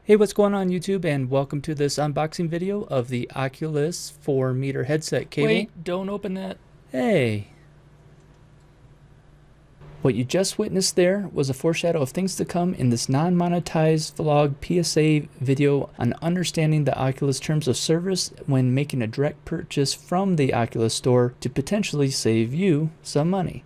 Hey, what's going on YouTube, and welcome to this unboxing video of the Oculus 4-meter headset cable. Wait, don't open that. Hey. What you just witnessed there was a foreshadow of things to come in this non-monetized vlog PSA video on understanding the Oculus terms of service when making a direct purchase from the Oculus Store to potentially save you some money.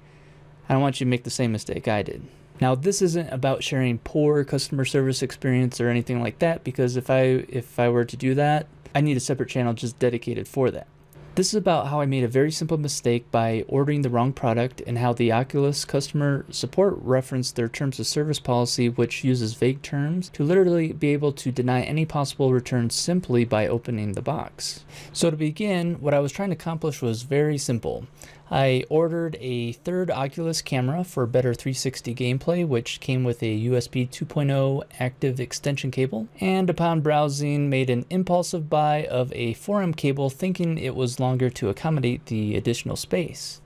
I don't want you to make the same mistake I did. Now, this isn't about sharing poor customer service experience or anything like that, because if I were to do that, I need a separate channel just dedicated for that. This is about how I made a very simple mistake by ordering the wrong product and how the Oculus customer support referenced their terms of service policy, which uses vague terms to literally be able to deny any possible returns simply by opening the box. So to begin, what I was trying to accomplish was very simple. I ordered a third Oculus camera for better 360 gameplay, which came with a USB 2.0 active extension cable, and upon browsing made an impulsive buy of a 4M cable thinking it was longer to accommodate the additional space.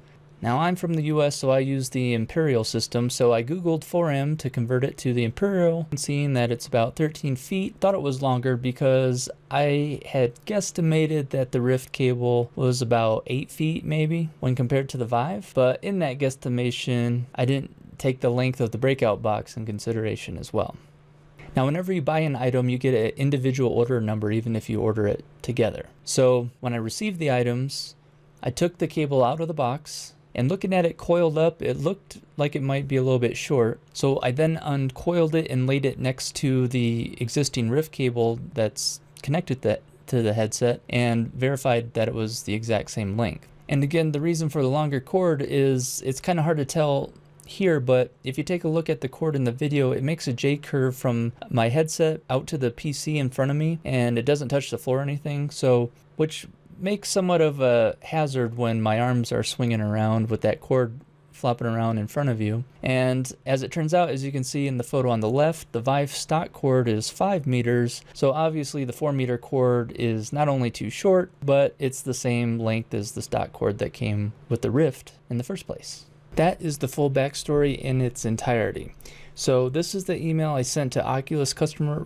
Now, I'm from the US, so I use the Imperial system, so I googled 4M to convert it to the Imperial, and seeing that it's about 13 feet, thought it was longer because I had guesstimated that the Rift cable was about 8 feet maybe when compared to the Vive, but in that guesstimation, I didn't take the length of the breakout box in consideration as well. Now, whenever you buy an item, you get an individual order number even if you order it together. So when I received the items, I took the cable out of the box, and looking at it coiled up, it looked like it might be a little bit short. So I then uncoiled it and laid it next to the existing Rift cable that's connected to the headset and verified that it was the exact same length. And again, the reason for the longer cord is it's kind of hard to tell here, but if you take a look at the cord in the video, it makes a J-curve from my headset out to the PC in front of me, and it doesn't touch the floor or anything, so which makes somewhat of a hazard when my arms are swinging around with that cord flopping around in front of you. And as it turns out, as you can see in the photo on the left, the Vive stock cord is 5 meters, so obviously the 4-meter cord is not only too short, but it's the same length as the stock cord that came with the Rift in the first place. That is the full backstory in its entirety. So this is the email I sent to Oculus customer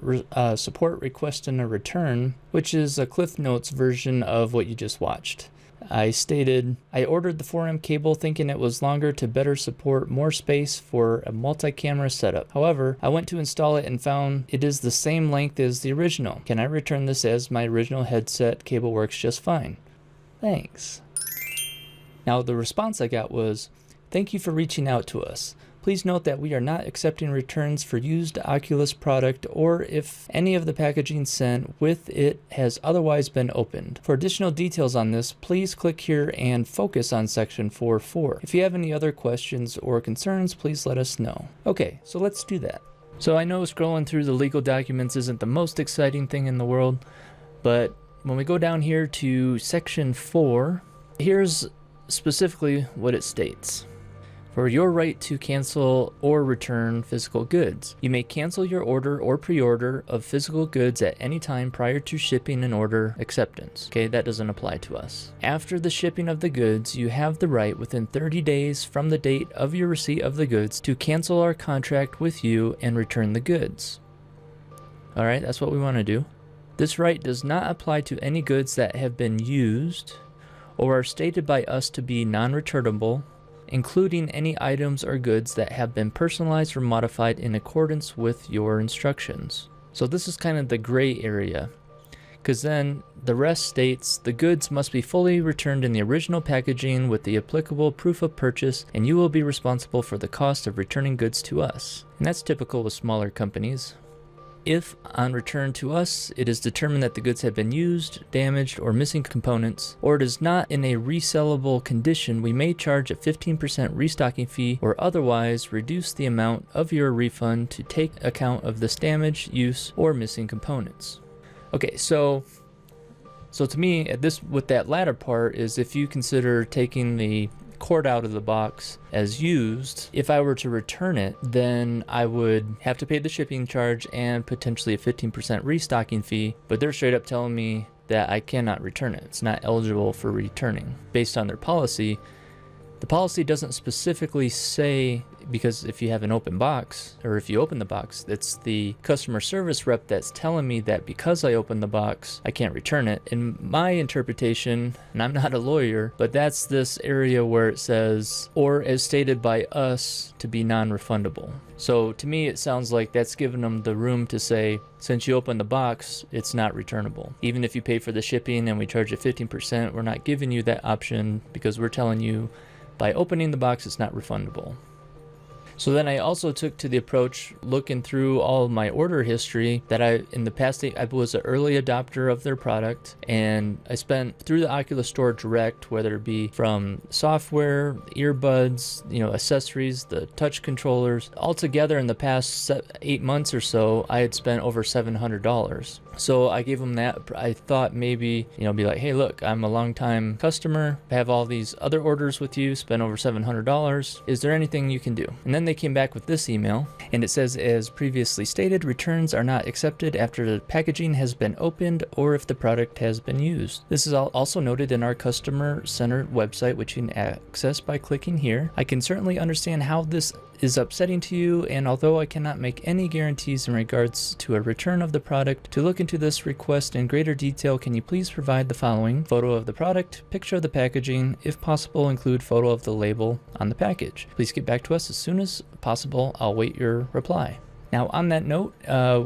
support requesting a return, which is a Cliff Notes version of what you just watched. I stated, I ordered the 4M cable thinking it was longer to better support more space for a multi-camera setup. However, I went to install it and found it is the same length as the original. Can I return this as my original headset cable works just fine? Thanks. Now the response I got was, thank you for reaching out to us. Please note that we are not accepting returns for used Oculus product or if any of the packaging sent with it has otherwise been opened. For additional details on this, please click here and focus on section 4.4. If you have any other questions or concerns, please let us know. Okay, so let's do that. So I know scrolling through the legal documents isn't the most exciting thing in the world, but when we go down here to section 4, here's specifically what it states. For your right to cancel or return physical goods. You may cancel your order or pre-order of physical goods at any time prior to shipping and order acceptance. Okay, that doesn't apply to us. After the shipping of the goods, you have the right within 30 days from the date of your receipt of the goods to cancel our contract with you and return the goods. All right, that's what we want to do. This right does not apply to any goods that have been used or are stated by us to be non-returnable, including any items or goods that have been personalized or modified in accordance with your instructions. So this is kind of the gray area, because then the rest states the goods must be fully returned in the original packaging with the applicable proof of purchase, and you will be responsible for the cost of returning goods to us. And that's typical with smaller companies. If, on return to us, it is determined that the goods have been used, damaged, or missing components, or it is not in a resellable condition, we may charge a 15% restocking fee or otherwise reduce the amount of your refund to take account of this damage, use, or missing components. Okay, so to me, with that latter part is if you consider taking the cord out of the box as used, if I were to return it, then I would have to pay the shipping charge and potentially a 15% restocking fee, but they're straight up telling me that I cannot return it. It's not eligible for returning based on their policy. The policy doesn't specifically say because if you have an open box, or if you open the box, it's the customer service rep that's telling me that because I opened the box, I can't return it. In my interpretation, and I'm not a lawyer, but that's this area where it says, or as stated by us to be non-refundable. So to me, it sounds like that's giving them the room to say, since you open the box, it's not returnable. Even if you pay for the shipping and we charge you 15%, we're not giving you that option because we're telling you by opening the box, it's not refundable. So then I also took to the approach looking through all of my order history that in the past, I was an early adopter of their product, and I spent through the Oculus Store direct, whether it be from software, earbuds, accessories, the touch controllers, altogether in the past 8 months or so, I had spent over $700. So I gave them that. I thought maybe, be like, hey, look, I'm a longtime customer. I have all these other orders with you, spent over $700. Is there anything you can do? And then they came back with this email, and it says, as previously stated, returns are not accepted after the packaging has been opened or if the product has been used. This is also noted in our customer-centered website, which you can access by clicking here. I can certainly understand how this is upsetting to you, and although I cannot make any guarantees in regards to a return of the product, to look into this request in greater detail, can you please provide the following: photo of the product, picture of the packaging, if possible include photo of the label on the package. Please get back to us as soon as possible. I'll wait your reply. Now on that note,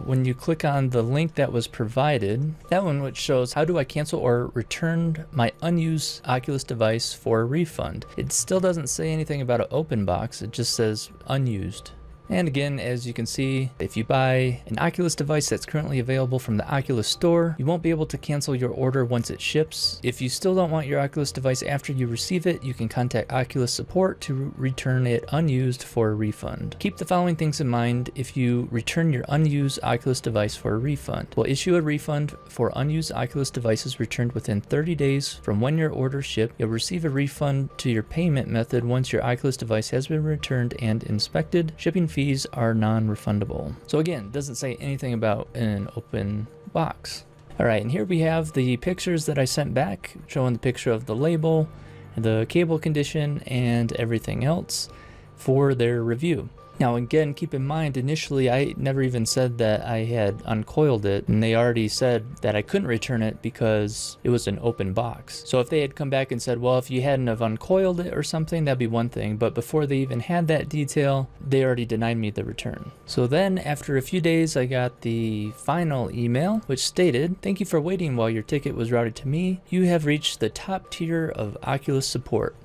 when you click on the link that was provided, that one which shows how do I cancel or return my unused Oculus device for a refund, it still doesn't say anything about an open box, it just says unused. And again, as you can see, if you buy an Oculus device that's currently available from the Oculus Store, you won't be able to cancel your order once it ships. If you still don't want your Oculus device after you receive it, you can contact Oculus support to return it unused for a refund. Keep the following things in mind if you return your unused Oculus device for a refund. We'll issue a refund for unused Oculus devices returned within 30 days from when your order shipped. You'll receive a refund to your payment method once your Oculus device has been returned and inspected. Shipping fees are non-refundable. So again, it doesn't say anything about an open box. All right, and here we have the pictures that I sent back, showing the picture of the label, the cable condition, and everything else for their review. Now again, keep in mind, initially I never even said that I had uncoiled it, and they already said that I couldn't return it because it was an open box. So if they had come back and said, well, if you hadn't have uncoiled it or something, that'd be one thing, but before they even had that detail, they already denied me the return. So then after a few days, I got the final email, which stated, thank you for waiting while your ticket was routed to me. You have reached the top tier of Oculus support.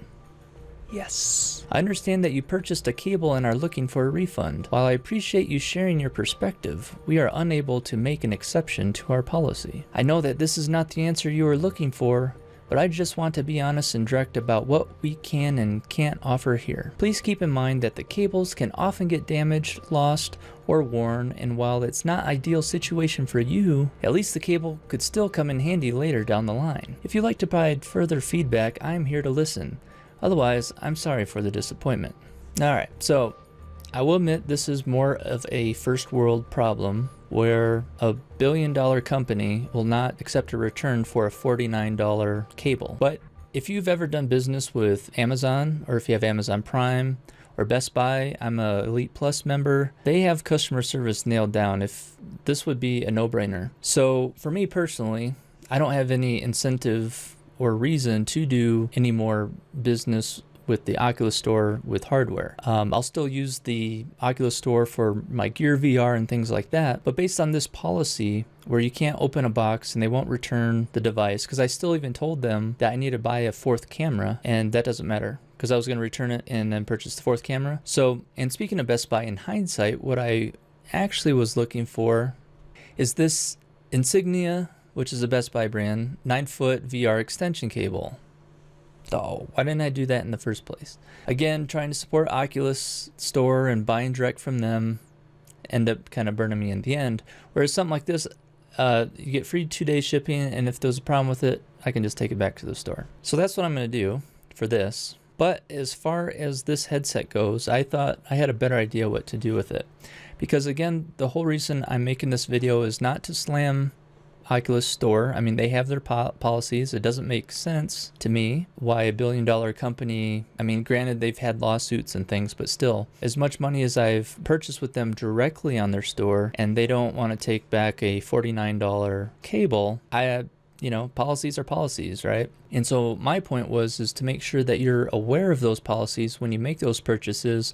Yes. I understand that you purchased a cable and are looking for a refund. While I appreciate you sharing your perspective, we are unable to make an exception to our policy. I know that this is not the answer you are looking for, but I just want to be honest and direct about what we can and can't offer here. Please keep in mind that the cables can often get damaged, lost, or worn, and while it's not ideal situation for you, at least the cable could still come in handy later down the line. If you'd like to provide further feedback, I'm here to listen. Otherwise, I'm sorry for the disappointment. Alright, so I will admit this is more of a first world problem where a billion-dollar company will not accept a return for a $49 cable. But if you've ever done business with Amazon, or if you have Amazon Prime or Best Buy, I'm a Elite Plus member, they have customer service nailed down. If this would be a no-brainer. So for me personally, I don't have any incentive or reason to do any more business with the Oculus Store with hardware. I'll still use the Oculus Store for my Gear VR and things like that, but based on this policy where you can't open a box and they won't return the device, because I still even told them that I need to buy a fourth camera, and that doesn't matter because I was going to return it and then purchase the fourth camera. So, and speaking of Best Buy, in hindsight, what I actually was looking for is this Insignia, which is a Best Buy brand, 9-foot VR extension cable. Oh, why didn't I do that in the first place? Again, trying to support Oculus Store and buying direct from them end up kind of burning me in the end. Whereas something like this, you get free 2-day shipping, and if there's a problem with it, I can just take it back to the store. So that's what I'm going to do for this. But as far as this headset goes, I thought I had a better idea what to do with it. Because again, the whole reason I'm making this video is not to slam Oculus Store. I mean, they have their policies. It doesn't make sense to me why a billion-dollar company, I mean, granted they've had lawsuits and things, but still, as much money as I've purchased with them directly on their store, and they don't want to take back a $49 cable, policies are policies, right? And so my point is to make sure that you're aware of those policies when you make those purchases,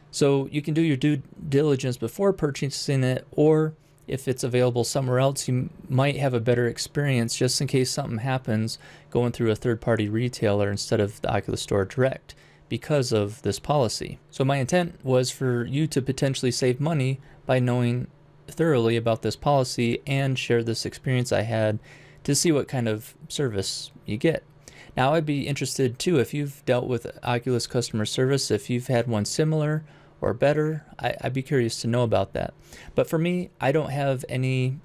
so you can do your due diligence before purchasing it, or if it's available somewhere else, you might have a better experience just in case something happens going through a third-party retailer instead of the Oculus Store direct because of this policy. So my intent was for you to potentially save money by knowing thoroughly about this policy and share this experience I had to see what kind of service you get. Now, I'd be interested too if you've dealt with Oculus customer service, if you've had one similar or better. I'd be curious to know about that. But for me, I don't have any,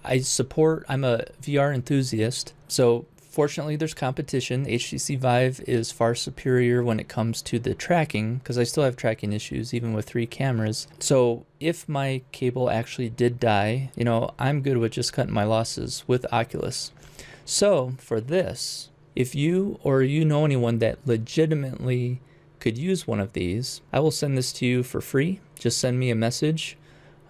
I'm a VR enthusiast, so fortunately there's competition. HTC Vive is far superior when it comes to the tracking, because I still have tracking issues even with 3 cameras. So if my cable actually did die, I'm good with just cutting my losses with Oculus. So for this, if you or you know anyone that legitimately could use one of these, I will send this to you for free. Just send me a message,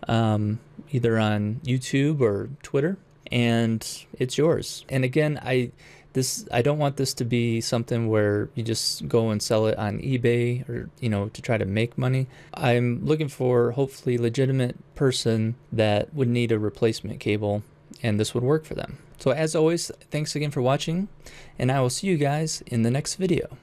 either on YouTube or Twitter, and it's yours. And again, I don't want this to be something where you just go and sell it on eBay or to try to make money. I'm looking for hopefully legitimate person that would need a replacement cable, and this would work for them. So as always, thanks again for watching, and I will see you guys in the next video.